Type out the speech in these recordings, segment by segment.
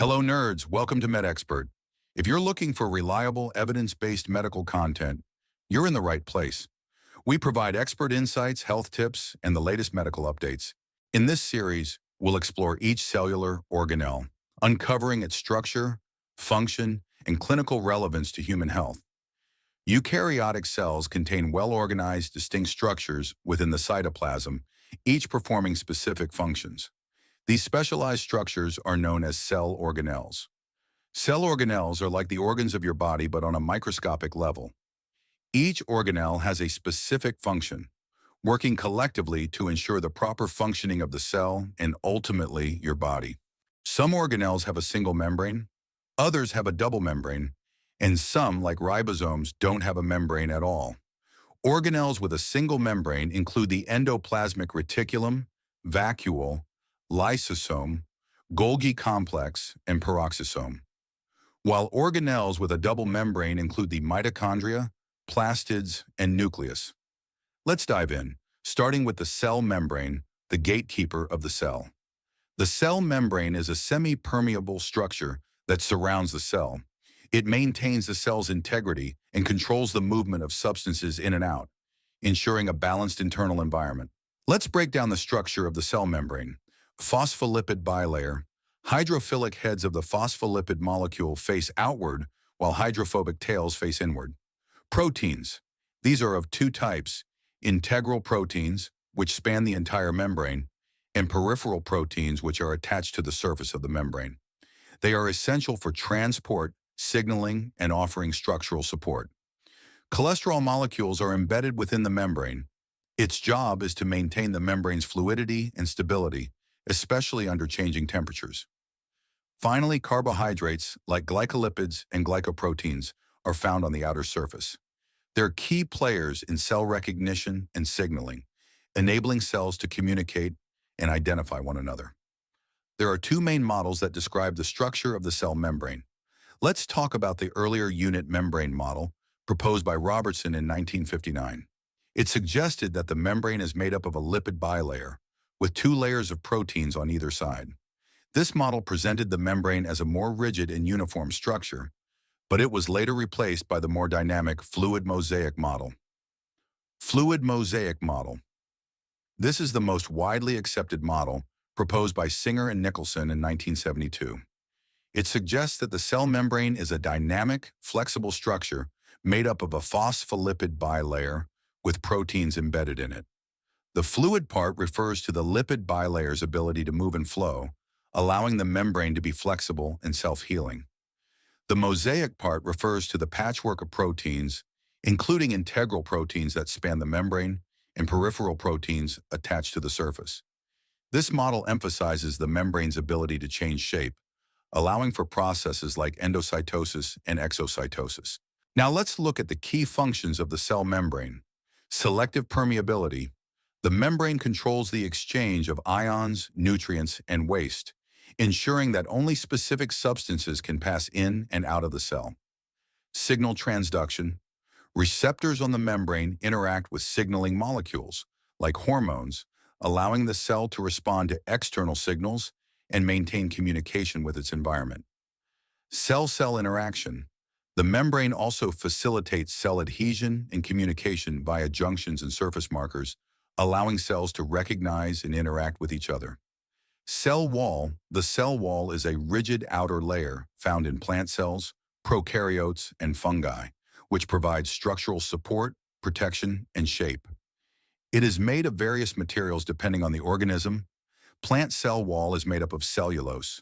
Hello nerds, welcome to MedExpert. If you're looking for reliable, evidence-based medical content, you're in the right place. We provide expert insights, health tips, and the latest medical updates. In this series, we'll explore each cellular organelle, uncovering its structure, function, and clinical relevance to human health. Eukaryotic cells contain well-organized, distinct structures within the cytoplasm, each performing specific functions. These specialized structures are known as cell organelles. Cell organelles are like the organs of your body but on a microscopic level. Each organelle has a specific function, working collectively to ensure the proper functioning of the cell and ultimately your body. Some organelles have a single membrane, others have a double membrane, and some, like ribosomes, don't have a membrane at all. Organelles with a single membrane include the endoplasmic reticulum, vacuole, lysosome, Golgi complex, and peroxisome. While organelles with a double membrane include the mitochondria, plastids, and nucleus. Let's dive in, starting with the cell membrane, the gatekeeper of the cell. The cell membrane is a semi-permeable structure that surrounds the cell. It maintains the cell's integrity and controls the movement of substances in and out, ensuring a balanced internal environment. Let's break down the structure of the cell membrane. Phospholipid bilayer. Hydrophilic heads of the phospholipid molecule face outward, while hydrophobic tails face inward. Proteins. These are of two types: integral proteins, which span the entire membrane, and peripheral proteins, which are attached to the surface of the membrane. They are essential for transport, signaling, and offering structural support. Cholesterol molecules are embedded within the membrane. Its job is to maintain the membrane's fluidity and stability, especially under changing temperatures. Finally, carbohydrates, like glycolipids and glycoproteins, are found on the outer surface. They're key players in cell recognition and signaling, enabling cells to communicate and identify one another. There are two main models that describe the structure of the cell membrane. Let's talk about the earlier unit membrane model, proposed by Robertson in 1959. It suggested that the membrane is made up of a lipid bilayer, with two layers of proteins on either side. This model presented the membrane as a more rigid and uniform structure, but it was later replaced by the more dynamic fluid mosaic model. Fluid mosaic model. This is the most widely accepted model, proposed by Singer and Nicholson in 1972. It suggests that the cell membrane is a dynamic, flexible structure made up of a phospholipid bilayer with proteins embedded in it. The fluid part refers to the lipid bilayer's ability to move and flow, allowing the membrane to be flexible and self-healing. The mosaic part refers to the patchwork of proteins, including integral proteins that span the membrane and peripheral proteins attached to the surface. This model emphasizes the membrane's ability to change shape, allowing for processes like endocytosis and exocytosis. Now let's look at the key functions of the cell membrane. Selective permeability. The membrane controls the exchange of ions, nutrients, and waste, ensuring that only specific substances can pass in and out of the cell. Signal transduction. Receptors on the membrane interact with signaling molecules, like hormones, allowing the cell to respond to external signals and maintain communication with its environment. Cell-cell interaction. The membrane also facilitates cell adhesion and communication via junctions and surface markers, allowing cells to recognize and interact with each other. Cell wall. The cell wall is a rigid outer layer found in plant cells, prokaryotes, and fungi, which provides structural support, protection, and shape. It is made of various materials depending on the organism. Plant cell wall is made up of cellulose.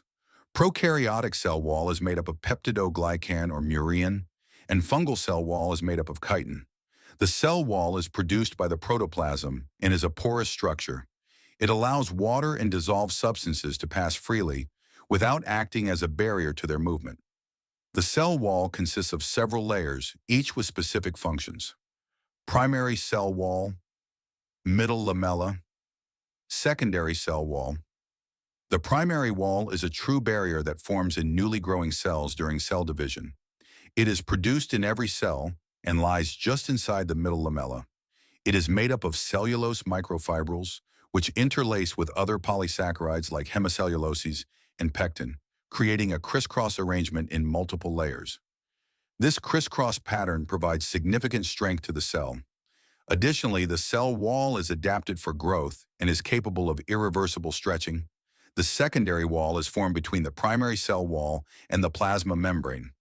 Prokaryotic cell wall is made up of peptidoglycan or murein, and fungal cell wall is made up of chitin. The cell wall is produced by the protoplasm and is a porous structure. It allows water and dissolved substances to pass freely without acting as a barrier to their movement. The cell wall consists of several layers, each with specific functions. Primary cell wall, middle lamella, secondary cell wall. The primary wall is a true barrier that forms in newly growing cells during cell division. It is produced in every cell and lies just inside the middle lamella. It is made up of cellulose microfibrils, which interlace with other polysaccharides like hemicelluloses and pectin, creating a crisscross arrangement in multiple layers. This crisscross pattern provides significant strength to the cell. Additionally, the cell wall is adapted for growth and is capable of irreversible stretching. The secondary wall is formed between the primary cell wall and the plasma membrane.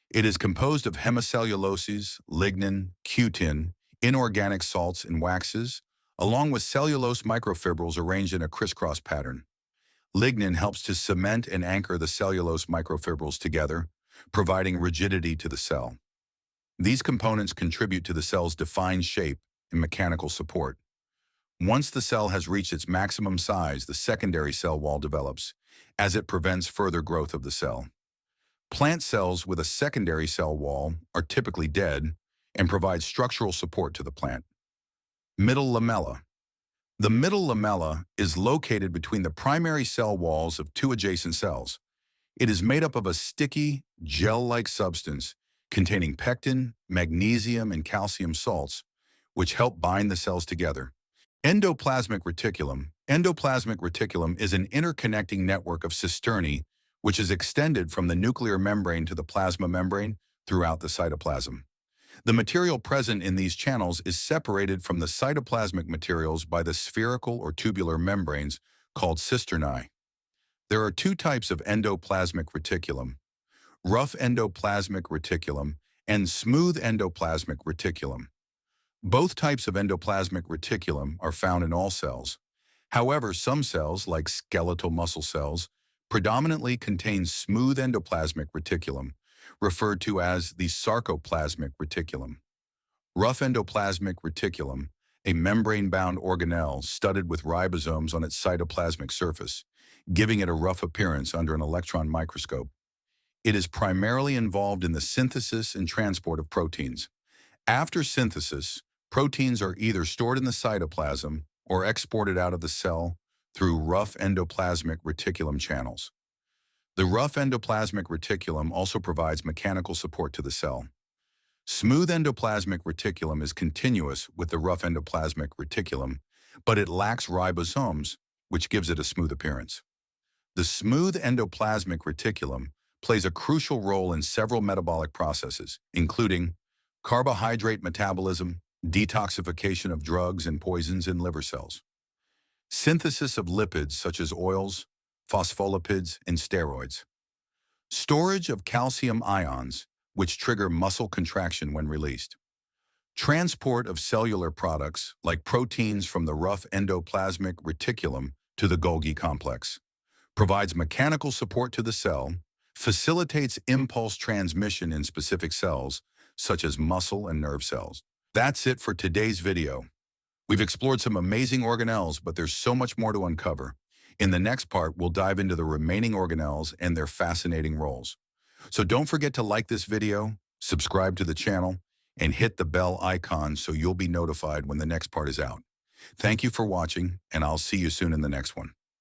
It is composed of hemicelluloses, lignin, cutin, inorganic salts, and waxes, along with cellulose microfibrils arranged in a crisscross pattern. Lignin helps to cement and anchor the cellulose microfibrils together, providing rigidity to the cell. These components contribute to the cell's defined shape and mechanical support. Once the cell has reached its maximum size, the secondary cell wall develops, as it prevents further growth of the cell. Plant cells with a secondary cell wall are typically dead and provide structural support to the plant. Middle lamella. The middle lamella is located between the primary cell walls of two adjacent cells. It is made up of a sticky, gel-like substance containing pectin, magnesium, and calcium salts, which help bind the cells together. Endoplasmic reticulum. Endoplasmic reticulum is an interconnecting network of cisternae which is extended from the nuclear membrane to the plasma membrane throughout the cytoplasm. The material present in these channels is separated from the cytoplasmic materials by the spherical or tubular membranes called cisternae. There are two types of endoplasmic reticulum: rough endoplasmic reticulum and smooth endoplasmic reticulum. Both types of endoplasmic reticulum are found in all cells. However, some cells, like skeletal muscle cells, predominantly contain smooth endoplasmic reticulum, referred to as the sarcoplasmic reticulum. Rough endoplasmic reticulum, a membrane-bound organelle studded with ribosomes on its cytoplasmic surface, giving it a rough appearance under an electron microscope. It is primarily involved in the synthesis and transport of proteins. After synthesis, proteins are either stored in the cytoplasm or exported out of the cell through rough endoplasmic reticulum channels. The rough endoplasmic reticulum also provides mechanical support to the cell. Smooth endoplasmic reticulum is continuous with the rough endoplasmic reticulum, but it lacks ribosomes, which gives it a smooth appearance. The smooth endoplasmic reticulum plays a crucial role in several metabolic processes, including carbohydrate metabolism, detoxification of drugs and poisons in liver cells, synthesis of lipids such as oils, phospholipids, and steroids, storage of calcium ions, which trigger muscle contraction when released, transport of cellular products like proteins from the rough endoplasmic reticulum to the Golgi complex, provides mechanical support to the cell, facilitates impulse transmission in specific cells, such as muscle and nerve cells. That's it for today's video. We've explored some amazing organelles, but there's so much more to uncover. In the next part, we'll dive into the remaining organelles and their fascinating roles. So don't forget to like this video, subscribe to the channel, and hit the bell icon so you'll be notified when the next part is out. Thank you for watching, and I'll see you soon in the next one.